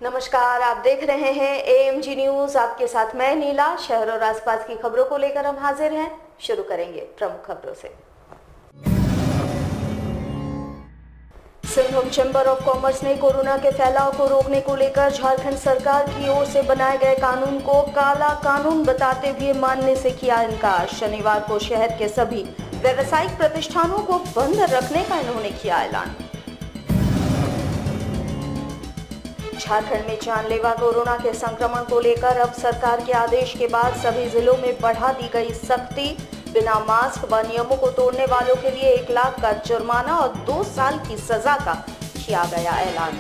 नमस्कार, आप देख रहे हैं एएमजी न्यूज। आपके साथ मैं नीला। शहर और आसपास की खबरों को लेकर हम हाजिर हैं। शुरू करेंगे प्रमुख खबरों से। सिंहभूम चैम्बर ऑफ कॉमर्स ने कोरोना के फैलाव को रोकने को लेकर झारखंड सरकार की ओर से बनाए गए कानून को काला कानून बताते हुए मानने से किया इनकार। शनिवार को शहर के सभी व्यावसायिक प्रतिष्ठानों को बंद रखने का इन्होंने किया ऐलान। झारखंड में जानलेवा कोरोना के संक्रमण को लेकर अब सरकार के आदेश के बाद सभी जिलों में बढ़ा दी गई सख्ती। बिना मास्क व नियमों को तोड़ने वालों के लिए 1 लाख का जुर्माना और 2 साल की सजा का किया गया ऐलान।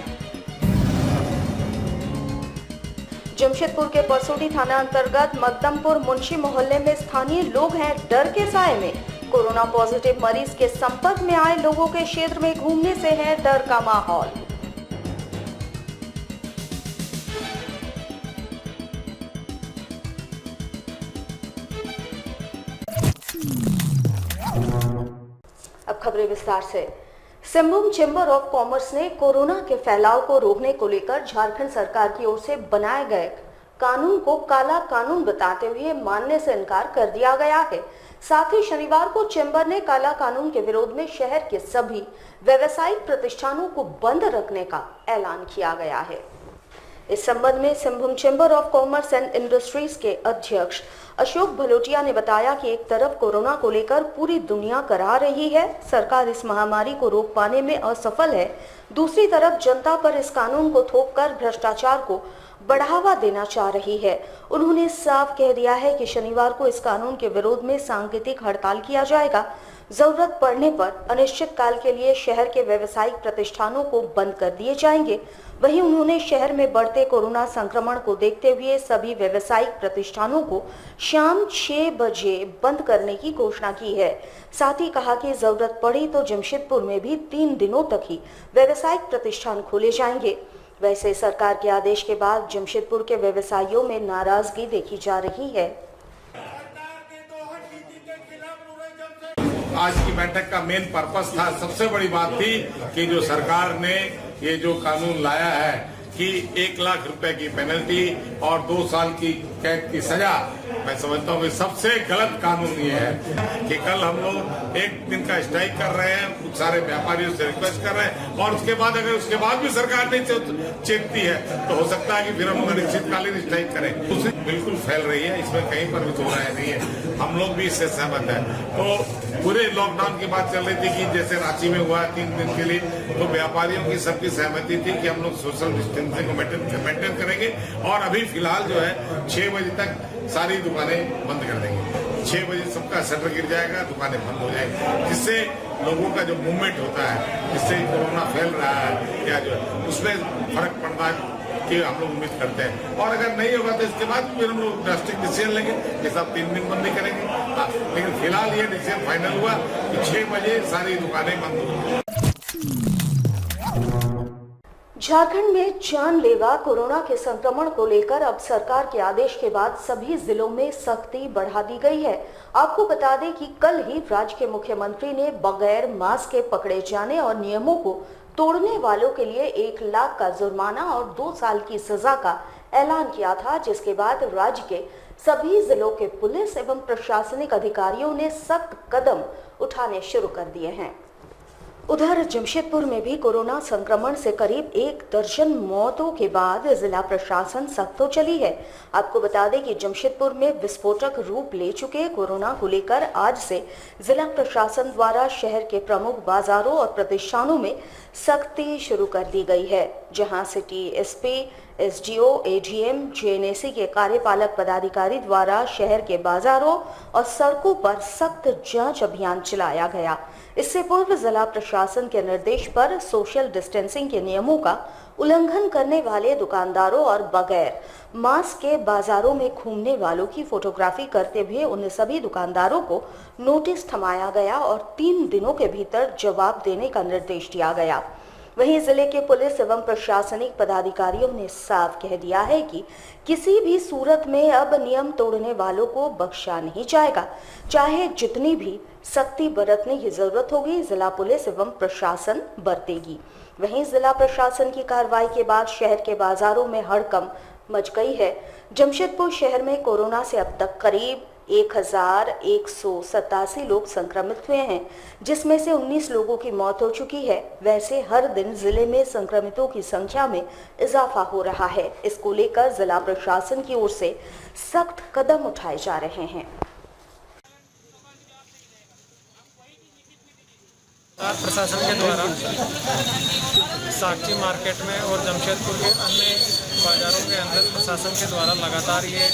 जमशेदपुर के परसोटी थाना अंतर्गत मकदमपुर मुंशी मोहल्ले में स्थानीय लोग हैं डर के साए में। कोरोना पॉजिटिव मरीज के संपर्क में आए लोगों के क्षेत्र में घूमने से है डर का माहौल। अब खबरें विस्तार से। सिंहभूम चैम्बर ऑफ कॉमर्स ने कोरोना के फैलाव को रोकने को लेकर झारखंड सरकार की ओर से बनाए गए कानून को काला कानून बताते हुए मानने से इनकार कर दिया गया है। साथ ही शनिवार को चैम्बर ने काला कानून के विरोध में शहर के सभी व्यावसायिक प्रतिष्ठानों को बंद रखने का ऐलान किया गया है। इस संबंध में Singhbhum chamber of commerce and industries के अध्यक्ष अशोक भलोटिया ने बताया कि एक तरफ कोरोना को लेकर पूरी दुनिया करा रही है, सरकार इस महामारी को रोक पाने में असफल है। दूसरी तरफ जनता पर इस कानून को थोपकर भ्रष्टाचार को बढ़ावा देना चाह रही है। उन्होंने साफ कह दिया है कि शनिवार को इस कानून के विरोध में सांकेतिक हड़ताल किया जाएगा। जरूरत पड़ने पर अनिश्चित काल के लिए शहर के व्यावसायिक प्रतिष्ठानों को बंद कर दिए जाएंगे। वहीं उन्होंने शहर में बढ़ते कोरोना संक्रमण को देखते हुए सभी व्यावसायिक प्रतिष्ठानों को शाम 6 बजे बंद करने की घोषणा की है। साथ ही कहा कि जरूरत पड़ी तो जमशेदपुर में भी 3 दिनों तक ही व्यावसायिक प्रतिष्ठान खोले जाएंगे। वैसे सरकार के आदेश के बाद जमशेदपुर के व्यवसायियों में नाराजगी देखी जा रही है। आज की बैठक का मेन पर्पस था, सबसे बड़ी बात थी कि जो सरकार ने ये जो कानून लाया है कि 1 लाख रुपए की पेनल्टी और 2 साल की कैद की सजा, मैं समझता हूँ कि सबसे गलत कानून ये है कि कल हम लोग 1 दिन का स्ट्राइक कर रहे हैं, कुछ सारे व्यापारियों से रिक्वेस्ट कर रहे हैं और उसके बाद अगर उसके बाद भी सरकार नहीं चेतती है तो हो सकता है कि फिर हम अनिश्चितकालीन स्ट्राइक करें। दूसरी बिल्कुल फैल रही है, इसमें कहीं पर भी दो राय नहीं है। हम लोग भी इससे सहमत है। तो पूरे लॉकडाउन की बात चल रही थी कि जैसे रांची में हुआ 3 दिन के लिए, तो व्यापारियों की सबकी सहमति थी कि हम लोग सोशल डिस्टेंसिंग को मेंटेन करेंगे और अभी फिलहाल जो है 6 बजे तक सारी दुकानें बंद कर देंगे। 6 बजे सबका शटर गिर जाएगा, दुकानें बंद हो जाएंगी, जिससे लोगों का जो मूवमेंट होता है, जिससे कोरोना फैल रहा है या जो उसमें फर्क पड़ता है कि हम लोग उम्मीद करते हैं। और अगर नहीं होगा तो इसके बाद फिर हम लोग ड्रास्टिक डिसीजन लेंगे, जैसा 3 दिन बंदी करेंगे। लेकिन फिलहाल ये डिसीजन फाइनल हुआ कि 6 बजे सारी दुकानें बंद होंगी। झारखंड में जानलेवा कोरोना के संक्रमण को लेकर अब सरकार के आदेश के बाद सभी जिलों में सख्ती बढ़ा दी गई है। आपको बता दें कि कल ही राज्य के मुख्यमंत्री ने बगैर मास्क के पकड़े जाने और नियमों को तोड़ने वालों के लिए 1 लाख का जुर्माना और 2 साल की सजा का ऐलान किया था, जिसके बाद राज्य के सभी जिलों के पुलिस एवं प्रशासनिक अधिकारियों ने सख्त कदम उठाने शुरू कर दिए हैं। उधर जमशेदपुर में भी कोरोना संक्रमण से करीब 1 दर्जन मौतों के बाद जिला प्रशासन सख्त हो चली है। आपको बता दें कि जमशेदपुर में विस्फोटक रूप ले चुके कोरोना को लेकर आज से जिला प्रशासन द्वारा शहर के प्रमुख बाजारों और प्रतिष्ठानों में सख्ती शुरू कर दी गई है, जहां city SP, SDO, ADM, JNAC के कार्यपालक पदाधिकारी द्वारा शहर के बाजारों और सड़कों पर सख्त जांच अभियान चलाया गया। इससे पूर्व जिला प्रशासन के निर्देश पर सोशल डिस्टेंसिंग के नियमों का उल्लंघन करने वाले दुकानदारों और बगैर मास्क के बाजारों में घूमने वालों की फोटोग्राफी करते हुए उन सभी दुकानदारों को नोटिस थमाया गया और 3 दिनों के भीतर जवाब देने का निर्देश दिया गया। वहीं जिले के पुलिस एवं प्रशासनिक पदाधिकारियों ने साफ कह दिया है कि किसी भी सूरत में अब नियम तोड़ने वालों को बख्शा नहीं जाएगा। चाहे जितनी भी सख्ती बरतने की जरूरत होगी, जिला पुलिस एवं प्रशासन बरतेगी। वहीं जिला प्रशासन की कार्रवाई के बाद शहर के बाजारों में हड़कंप मच गई है। जमशेदपुर शहर में कोरोना से अब तक करीब 1187 लोग संक्रमित हुए हैं, जिसमें से 19 लोगों की मौत हो चुकी है। वैसे हर दिन जिले में संक्रमितों की संख्या में इजाफा हो रहा है। इसको लेकर जिला प्रशासन की ओर से सख्त कदम उठाए जा रहे हैं। प्रशासन के द्वारा साक्षी मार्केट में और जमशेदपुर के अन्य बाजारों के अंदर प्रशासन के द्वारा लगातार ये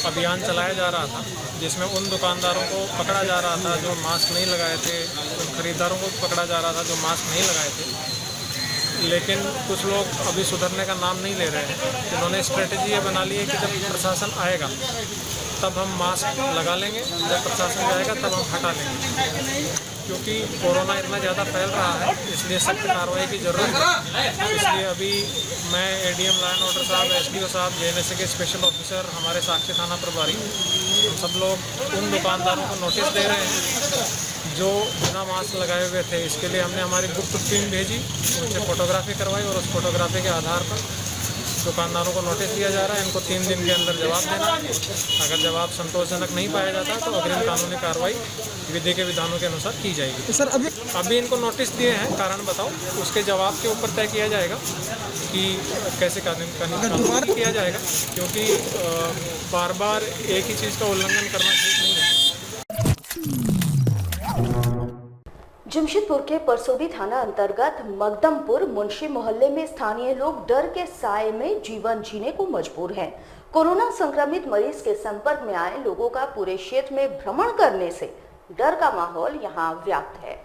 अभियान चलाया जा रहा था, जिसमें उन दुकानदारों को पकड़ा जा रहा था जो मास्क नहीं लगाए थे, उन खरीदारों को पकड़ा जा रहा था जो मास्क नहीं लगाए थे। लेकिन कुछ लोग अभी सुधरने का नाम नहीं ले रहे हैं। इन्होंने स्ट्रेटेजी ये बना ली है कि जब प्रशासन आएगा तब हम मास्क लगा लेंगे, जब प्रशासन जाएगा तब हम हटा लेंगे। क्योंकि कोरोना इतना ज़्यादा फैल रहा है, इसलिए सख्त कार्रवाई की ज़रूरत है। इसलिए अभी मैं एडीएम लॉ एंड ऑर्डर साहब, एसडीओ साहब, जेएनएसए के स्पेशल ऑफिसर, हमारे साक्षी थाना प्रभारी, हम सब लोग उन दुकानदारों को नोटिस दे रहे हैं जो बिना मास्क लगाए हुए थे। इसके लिए हमने हमारी गुप्त टीम भेजी, उनसे फोटोग्राफी करवाई और उस फोटोग्राफी के आधार पर दुकानदारों को नोटिस दिया जा रहा है। इनको 3 दिन के अंदर जवाब देना है। अगर जवाब संतोषजनक नहीं पाया जाता तो अग्रिम कानूनी कार्रवाई विधि के विधानों के अनुसार की जाएगी। सर अभी इनको नोटिस दिए हैं, कारण बताओ, उसके जवाब के ऊपर तय किया जाएगा कि कैसे कानूनी किया जाएगा, क्योंकि बार बार एक ही चीज़ का उल्लंघन करना ठीक नहीं है। जमशेदपुर के परसोबी थाना अंतर्गत मकदमपुर मुंशी मोहल्ले में स्थानीय लोग डर के साए में जीवन जीने को मजबूर हैं। कोरोना संक्रमित मरीज के संपर्क में आए लोगों का पूरे क्षेत्र में भ्रमण करने से डर का माहौल यहां व्याप्त है।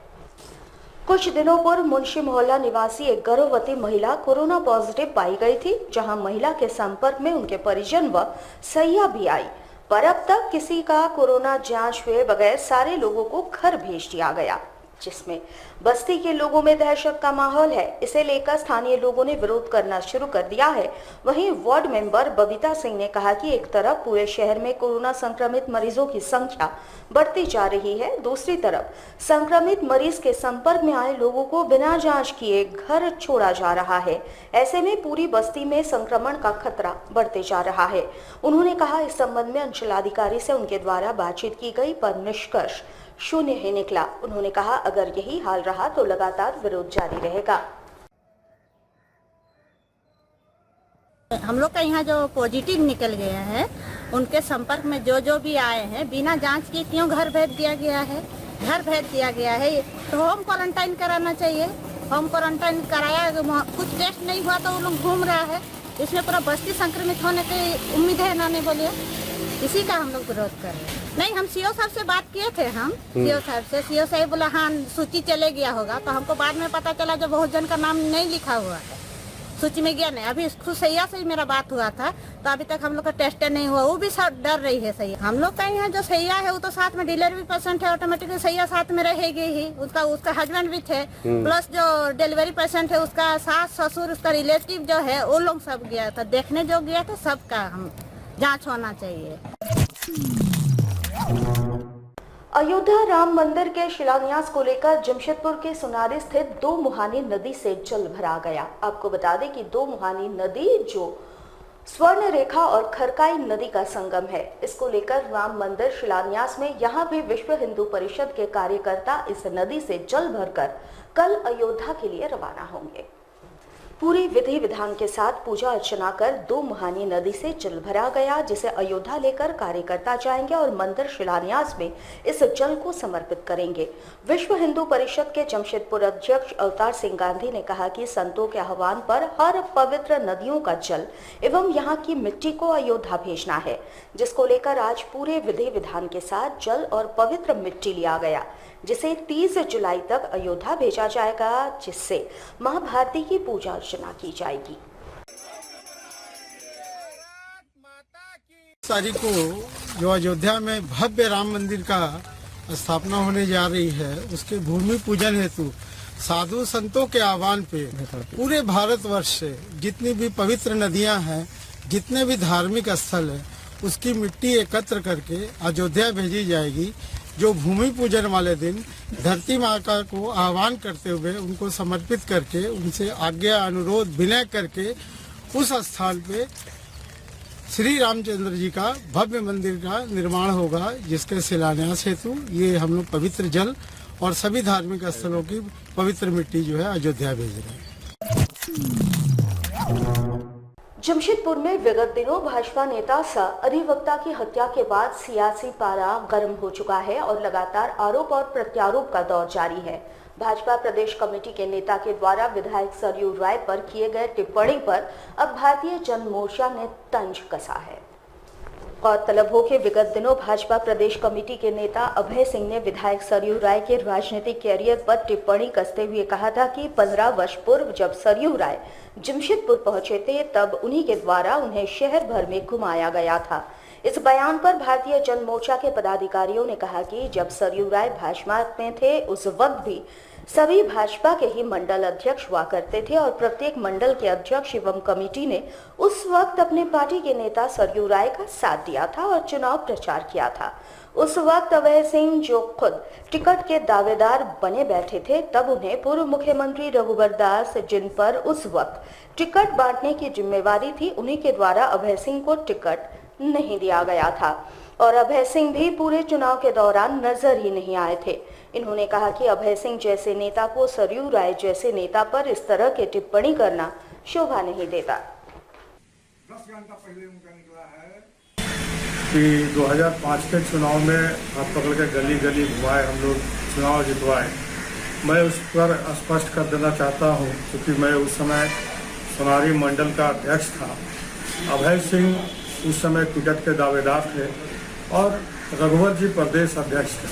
कुछ दिनों पूर्व मुंशी मोहल्ला निवासी एक गर्भवती महिला कोरोना पॉजिटिव पाई गई थी, जहां महिला के संपर्क में उनके परिजन व सैया भी आई, पर अब तक किसी का कोरोना जांच हुए बगैर सारे लोगों को घर भेज दिया गया, जिसमें बस्ती के लोगों में दहशत का माहौल है। इसे लेकर स्थानीय लोगों ने विरोध करना शुरू कर दिया है। वहीं वार्ड मेंबर बबीता सिंह ने कहा कि एक तरफ पूरे शहर में कोरोना संक्रमित मरीजों की संख्या बढ़ती जा रही है, दूसरी तरफ संक्रमित मरीज के संपर्क में आए लोगों को बिना जांच किए घर छोड़ा जा रहा है। ऐसे में पूरी बस्ती में संक्रमण का खतरा बढ़ते जा रहा है। उन्होंने कहा, इस संबंध में अंचलाधिकारी से उनके द्वारा बातचीत की गई, पर निष्कर्ष शून्य ही निकला। उन्होंने कहा, अगर यही हाल रहा तो लगातार विरोध जारी रहेगा। हम लोग का यहाँ जो पॉजिटिव निकल गया है, उनके संपर्क में जो भी आए हैं, बिना जांच के क्यों घर भेज दिया गया है? घर भेज दिया गया है तो होम क्वारंटाइन कराना चाहिए। होम क्वारंटाइन कराया, कुछ टेस्ट नहीं हुआ तो वो लोग घूम रहा है। इसमें पूरा बस्ती संक्रमित होने की उम्मीद है ना, नहीं बोलिए। इसी का हम लोग विरोध कर रहे हैं। नहीं, हम सीओ साहब से बात किए थे। हम सीओ साहब से, सीओ साहब बोला हाँ सूची चले गया होगा, तो हमको बाद में पता चला जब बहुत जन का नाम नहीं लिखा हुआ है, सूची में गया नहीं। अभी सैया से मेरा बात हुआ था, तो अभी तक हम लोग का टेस्ट नहीं हुआ, वो भी सब डर रही है सैया। हम लोग का यहाँ जो सैया है वो तो साथ में डिलीवरी पेशेंट है, ऑटोमेटिकली सैया साथ में रहेगी ही। उसका हस्बैंड भी थे, प्लस जो डिलीवरी पेशेंट है उसका सास ससुर, उसका रिलेटिव जो है वो लोग सब गया था, देखने जो गया था सबका हम जाँच होना चाहिए। अयोध्या राम मंदिर के शिलान्यास को लेकर जमशेदपुर के सुनारी स्थित दो मुहानी नदी से जल भरा गया। आपको बता दें कि दो मुहानी नदी जो स्वर्ण रेखा और खरकाई नदी का संगम है, इसको लेकर राम मंदिर शिलान्यास में यहां भी विश्व हिंदू परिषद के कार्यकर्ता इस नदी से जल भरकर कल अयोध्या के लिए रवाना होंगे। पूरी विधि विधान के साथ पूजा अर्चना कर दो मुहानी नदी से जल भरा गया, जिसे अयोध्या लेकर कार्यकर्ता जाएंगे और मंदिर शिलान्यास में इस जल को समर्पित करेंगे। विश्व हिंदू परिषद के जमशेदपुर अध्यक्ष अवतार सिंह गांधी ने कहा कि संतों के आह्वान पर हर पवित्र नदियों का जल एवं यहाँ की मिट्टी को अयोध्या भेजना है, जिसको लेकर आज पूरे विधि विधान के साथ जल और पवित्र मिट्टी लिया गया, जिसे 30 जुलाई तक अयोध्या भेजा जाएगा, जिससे मां भारती की पूजा अर्चना की जाएगी। तारीख को जो अयोध्या में भव्य राम मंदिर का स्थापना होने जा रही है, उसके भूमि पूजन हेतु साधु संतों के आह्वान पे पूरे भारतवर्ष से जितनी भी पवित्र नदियां हैं, जितने भी धार्मिक स्थल हैं, उसकी मिट्टी एकत्र करके अयोध्या भेजी जाएगी, जो भूमि पूजन वाले दिन धरती माता को आह्वान करते हुए उनको समर्पित करके उनसे आज्ञा अनुरोध विनय करके उस स्थान पे श्री रामचंद्र जी का भव्य मंदिर का निर्माण होगा, जिसके शिलान्यास हेतु ये हम लोग पवित्र जल और सभी धार्मिक स्थलों की पवित्र मिट्टी जो है अयोध्या भेज रहे हैं। जमशेदपुर में विगत दिनों भाजपा नेता सा अधिवक्ता की हत्या के बाद सियासी पारा गर्म हो चुका है और लगातार आरोप और प्रत्यारोप का दौर जारी है। भाजपा प्रदेश कमेटी के नेता के द्वारा विधायक सरयू राय पर किए गए टिप्पणी पर अब भारतीय जन मोर्चा ने तंज कसा है। गौरतलब हो कि विगत दिनों भाजपा प्रदेश कमेटी के नेता अभय सिंह ने विधायक सरयू राय के राजनीतिक कैरियर पर टिप्पणी कसते हुए कहा था कि 15 वर्ष पूर्व जब सरयू राय जमशेदपुर पहुंचे थे तब उन्हीं के द्वारा उन्हें शहर भर में घुमाया गया था। इस बयान पर भारतीय जन मोर्चा के पदाधिकारियों ने कहा कि जब सरयू राय भाजपा में थे उस वक्त भी सभी भाजपा के ही मंडल अध्यक्ष हुआ करते थे और प्रत्येक मंडल के अध्यक्ष एवं कमेटी ने उस वक्त अपने पार्टी के नेता सरयू राय का साथ दिया था और चुनाव प्रचार किया था। उस वक्त अभय सिंह जो खुद टिकट के दावेदार बने बैठे थे, तब उन्हें पूर्व मुख्यमंत्री रघुवर दास, जिन पर उस वक्त टिकट बांटने की जिम्मेवारी थी, उन्हीं के द्वारा अभय सिंह को टिकट नहीं दिया गया था और अभय सिंह भी पूरे चुनाव के दौरान नजर ही नहीं आए थे। इन्होंने कहा कि अभय सिंह जैसे नेता को सरयू राय जैसे नेता पर इस तरह की टिप्पणी करना शोभा नहीं देता। 10 घंटा पहले उनका निकला है कि 2005 के चुनाव में आप पकड़ के गली गली घुमाए, हम लोग चुनाव जितवाए। मैं उस पर स्पष्ट कर देना चाहता हूं, क्योंकि मैं उस समय सोनारी मंडल का अध्यक्ष था। अभय सिंह उस समय टिकट के दावेदार थे और रघुवर जी प्रदेश अध्यक्ष थे।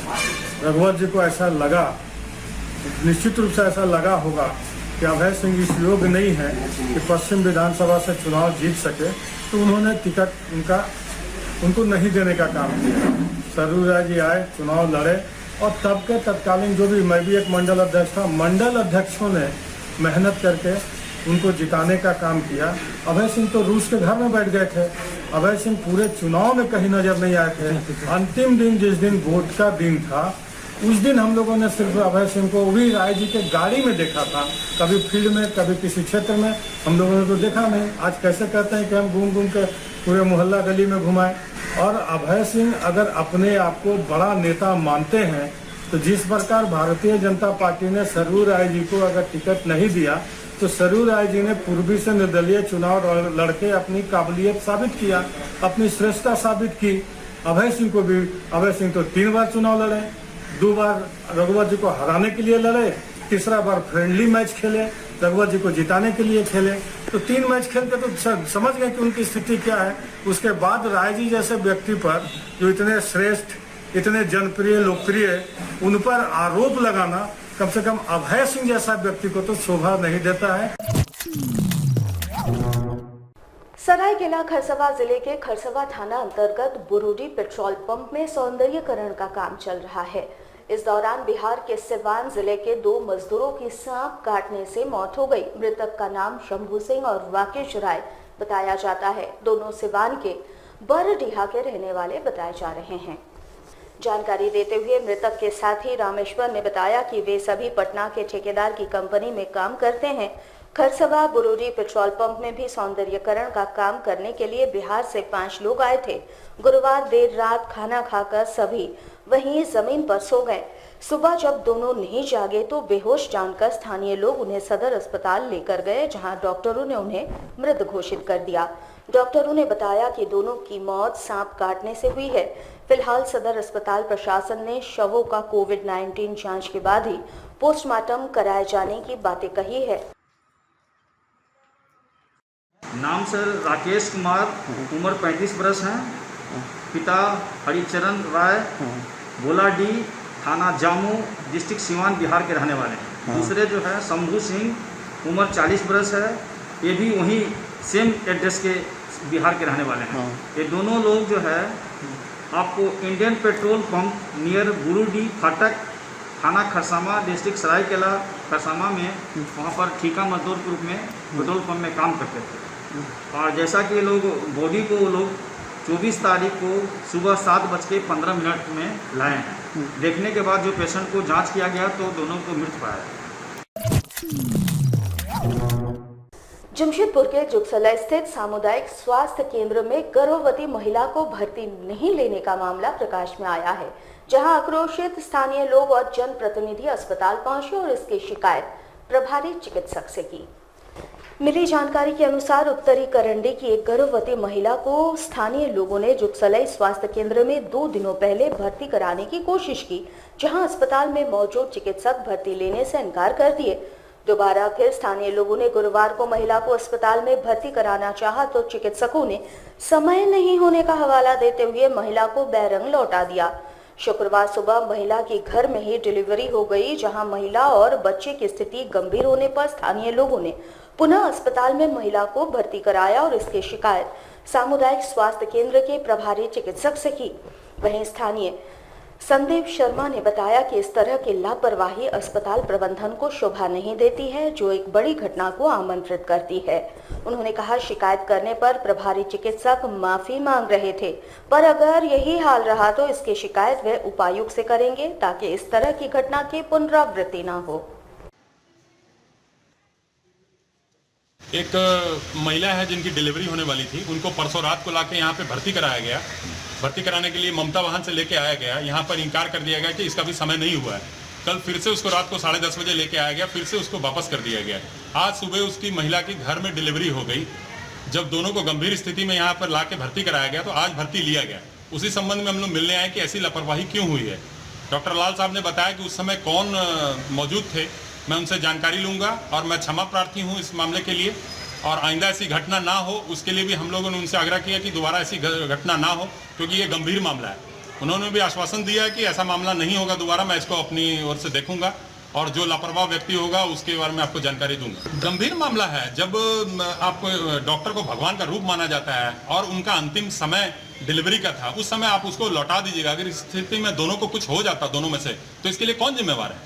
रघुवर जी को ऐसा लगा, निश्चित रूप से ऐसा लगा होगा कि अभय सिंह इस योग्य नहीं है कि पश्चिम विधानसभा से चुनाव जीत सके, तो उन्होंने टिकट उनको नहीं देने का काम किया। सरयू राय जी आए, चुनाव लड़े और तब के तत्कालीन जो भी, मैं भी एक मंडल अध्यक्ष था, मंडल अध्यक्षों ने मेहनत करके उनको जिताने का काम किया। अभय सिंह तो रूस के घर में बैठ गए थे। अभय सिंह पूरे चुनाव में कहीं नजर नहीं आए थे। अंतिम दिन, जिस दिन वोट का दिन था, उस दिन हम लोगों ने सिर्फ अभय सिंह को भी राय जी के गाड़ी में देखा था। कभी फील्ड में, कभी किसी क्षेत्र में हम लोगों ने तो देखा नहीं। आज कैसे कहते हैं कि हम घूम घूम के पूरे मोहल्ला गली में घुमाए। और अभय सिंह अगर अपने आप को बड़ा नेता मानते हैं, तो जिस प्रकार भारतीय जनता पार्टी ने सरयू राय जी को अगर टिकट नहीं दिया, तो सरयू राय जी ने पूर्वी से निर्दलीय चुनाव लड़के अपनी काबिलियत साबित किया, अपनी श्रेष्ठता साबित की। अभय सिंह को भी, अभय सिंह तो 3 बार चुनाव लड़े, 2 बार रघुवर जी को हराने के लिए लड़े, तीसरा बार फ्रेंडली मैच खेले, रघुवर जी को जिताने के लिए खेले। तो 3 मैच खेल के तो समझ गए कि उनकी स्थिति क्या है। उसके बाद राय जी जैसे व्यक्ति पर, जो इतने श्रेष्ठ, इतने जनप्रिय, लोकप्रिय, उन पर आरोप लगाना कम से कम अभय सिंह जैसा व्यक्ति को तो शोभा नहीं देता है। सरायकेला खरसवा जिले के खरसवा थाना अंतर्गत बुरुडी पेट्रोल पंप में सौंदर्यीकरण का काम चल रहा है। इस दौरान बिहार के सिवान जिले के 2 मजदूरों की सांप काटने से मौत हो गई। मृतक का नाम शंभू सिंह और राकेश राय बताया जाता है। दोनों सिवान के बरडीहा के रहने वाले बताए जा रहे हैं। जानकारी देते हुए मृतक के साथी रामेश्वर ने बताया कि वे सभी पटना के ठेकेदार की कंपनी में काम करते हैं। खरसवा बुरुडी पेट्रोल पंप में भी सौंदर्यीकरण का काम करने के लिए बिहार से 5 लोग आए थे। गुरुवार देर रात खाना खाकर सभी वहीं जमीन पर सो गए। सुबह जब दोनों नहीं जागे तो बेहोश जानकर स्थानीय लोग उन्हें सदर अस्पताल लेकर गए, जहां डॉक्टरों ने उन्हें मृत घोषित कर दिया। डॉक्टरों ने बताया कि दोनों की मौत सांप काटने से हुई है। फिलहाल सदर अस्पताल प्रशासन ने शवों का कोविड-19 जांच के बाद ही पोस्टमार्टम कराए जाने की बातें कही है। नाम सर राकेश कुमार, उम्र 35 वर्ष है। पिता हरिचरण राय, बोलाडी, थाना जामू, डिस्ट्रिक्ट सिवान, बिहार के रहने वाले हैं। दूसरे जो है शंभू सिंह, उम्र 40 वर्ष है। ये भी वहीं सेम एड्रेस के बिहार के रहने वाले हैं। ये दोनों लोग जो है आपको इंडियन पेट्रोल पंप नियर बुरुडी फाटक, थाना खरसामा, डिस्ट्रिक्ट सरायकेला खरसामा में वहाँ पर ठेका मजदूर के रूप में पेट्रोल पंप में काम करते थे। और जैसा कि लोग बॉडी को वो लोग 24 तारीख को सुबह 7:15 में लाए हैं। देखने के बाद जो पेशेंट को जांच किया गया तो दोनों को मृत पाया। जमशेदपुर के जुगसला स्थित सामुदायिक स्वास्थ्य केंद्र में गर्भवती महिला को भर्ती नहीं लेने का मामला प्रकाश में आया है, जहां आक्रोशित स्थानीय लोग और जनप्रतिनिधि अस्पताल पहुंचे और इसकी शिकायत प्रभारी चिकित्सक से की। मिली जानकारी के अनुसार उत्तरी करंडी की एक गर्भवती महिला को स्थानीय लोगों ने जुगसलाई स्वास्थ्य केंद्र में 2 दिनों पहले भर्ती कराने की कोशिश की, जहां अस्पताल में मौजूद चिकित्सक भर्ती लेने से इनकार कर दिए। दोबारा फिर स्थानीय लोगों ने गुरुवार को महिला को अस्पताल में भर्ती कराना चाहा तो चिकित्सकों ने समय नहीं होने का हवाला देते हुए महिला को बैरंग लौटा दिया। शुक्रवार सुबह महिला की घर में ही डिलीवरी हो गई, जहां महिला और बच्चे की स्थिति गंभीर होने पर स्थानीय लोगों ने पुनः अस्पताल में महिला को भर्ती कराया और इसकी शिकायत सामुदायिक स्वास्थ्य केंद्र के प्रभारी चिकित्सक से की। वहीं स्थानीय संदीप शर्मा ने बताया कि इस तरह की लापरवाही अस्पताल प्रबंधन को शोभा नहीं देती है, जो एक बड़ी घटना को आमंत्रित करती है। उन्होंने कहा, शिकायत करने पर प्रभारी चिकित्सक माफी मांग रहे थे, पर अगर यही हाल रहा तो इसकी शिकायत वे उपायुक्त से करेंगे ताकि इस तरह की घटना की पुनरावृत्ति न हो। एक महिला है जिनकी डिलीवरी होने वाली थी, उनको परसों रात को लाके यहाँ पे भर्ती कराया गया। भर्ती कराने के लिए ममता वाहन से लेके आया गया, यहाँ पर इनकार कर दिया गया कि इसका भी समय नहीं हुआ है। कल फिर से उसको रात को 10:30 बजे लेके आया गया, फिर से उसको वापस कर दिया गया। आज सुबह उसकी महिला की घर में डिलीवरी हो गई। जब दोनों को गंभीर स्थिति में यहाँ पर ला के भर्ती कराया गया तो आज भर्ती लिया गया। उसी संबंध में हम लोग मिलने आए कि ऐसी लापरवाही क्यों हुई है। डॉक्टर लाल साहब ने बताया कि उस समय कौन मौजूद थे, मैं उनसे जानकारी लूँगा और मैं क्षमा प्रार्थी हूँ इस मामले के लिए, और आइंदा ऐसी घटना ना हो उसके लिए भी हम लोगों ने उनसे आग्रह किया कि दोबारा ऐसी घटना ना हो, क्योंकि ये गंभीर मामला है। उन्होंने भी आश्वासन दिया है कि ऐसा मामला नहीं होगा दोबारा, मैं इसको अपनी ओर से देखूंगा और जो लापरवाह व्यक्ति होगा उसके बारे में आपको जानकारी दूंगा। गंभीर मामला है, जब आपको डॉक्टर को भगवान का रूप माना जाता है और उनका अंतिम समय डिलीवरी का था, उस समय आप उसको लौटा दीजिएगा। अगर इस स्थिति में दोनों को कुछ हो जाता दोनों में से, तो इसके लिए कौन जिम्मेवार है।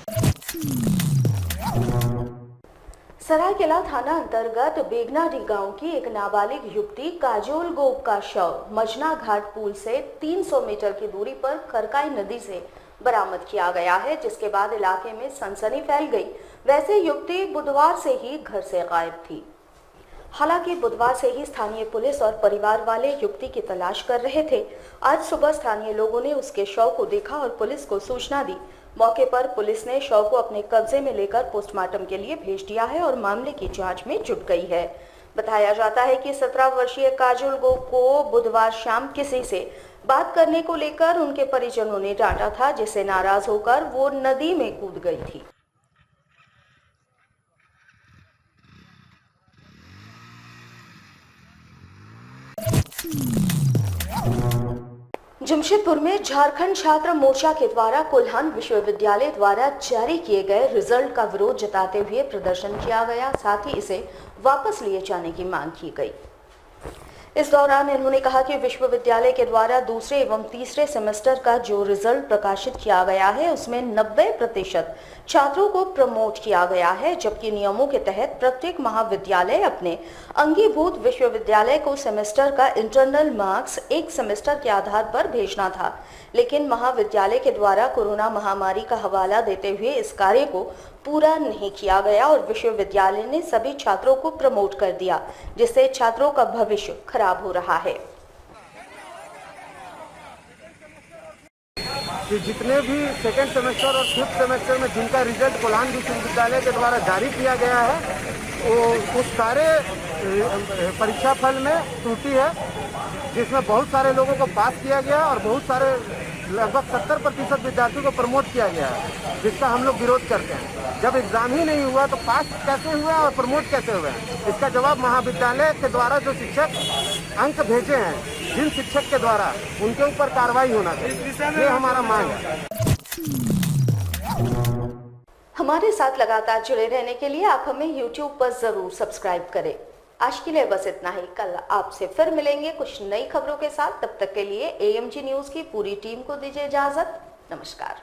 सरायकेला थाना अंतर्गत बेगनाडी गांव की एक नाबालिग युवती काजोल गोप का शव मजना घाट पुल से 300 मीटर की दूरी पर खरकाई नदी से बरामद किया गया है, जिसके बाद इलाके में सनसनी फैल गई। वैसे युवती बुधवार से ही घर से गायब थी। हालांकि बुधवार से ही स्थानीय पुलिस और परिवार वाले युवती की तलाश कर रहे थे। आज सुबह स्थानीय लोगों ने उसके शव को देखा और पुलिस को सूचना दी। मौके पर पुलिस ने शव को अपने कब्जे में लेकर पोस्टमार्टम के लिए भेज दिया है और मामले की जांच में जुट गई है। बताया जाता है कि 17 वर्षीय काजोल गोप को बुधवार शाम किसी से बात करने को लेकर उनके परिजनों ने डांटा था, जिससे नाराज होकर वो नदी में कूद गई थी। जमशेदपुर में झारखंड छात्र मोर्चा के द्वारा कोल्हान विश्वविद्यालय द्वारा जारी किए गए रिजल्ट का विरोध जताते हुए प्रदर्शन किया गया, साथ ही इसे वापस लिए जाने की मांग की गई। इस दौरान इन्होंने कहा कि विश्वविद्यालय के द्वारा दूसरे एवं तीसरे सेमेस्टर का जो रिजल्ट प्रकाशित किया गया है उसमें 90% छात्रों को प्रमोट किया गया है, जबकि नियमों के तहत प्रत्येक महाविद्यालय अपने अंगीभूत विश्वविद्यालय को सेमेस्टर का इंटरनल मार्क्स एक सेमेस्टर के आधार पर भेजना था। लेकिन महाविद्यालय के द्वारा कोरोना महामारी का हवाला देते हुए इस कार्य को पूरा नहीं किया गया और विश्वविद्यालय ने सभी छात्रों को प्रमोट कर दिया, जिससे छात्रों का भविष्य खराब हो रहा है। कि जितने भी सेकेंड सेमेस्टर और फिफ्थ सेमेस्टर में जिनका रिजल्ट कोल्हान विश्वविद्यालय के द्वारा जारी किया गया है, वो उस सारे परीक्षा फल में त्रुटि है, जिसमें बहुत सारे लोगों को पास किया गया और बहुत सारे लगभग 70% विद्यार्थियों को प्रमोट किया गया है, जिसका हम लोग विरोध करते हैं। जब एग्जाम ही नहीं हुआ तो पास कैसे हुआ और प्रमोट कैसे हुआ? इसका जवाब महाविद्यालय के द्वारा जो शिक्षक अंक भेजे हैं, जिन शिक्षक के द्वारा, उनके ऊपर कार्रवाई होना चाहिए। ये हमारा मांग है। हमारे साथ लगातार जुड़े रहने के लिए आप हमें YouTube पर जरूर सब्सक्राइब करें। आज के लिए बस इतना ही। कल आपसे फिर मिलेंगे कुछ नई खबरों के साथ। तब तक के लिए AMG न्यूज की पूरी टीम को दीजिए इजाजत। नमस्कार।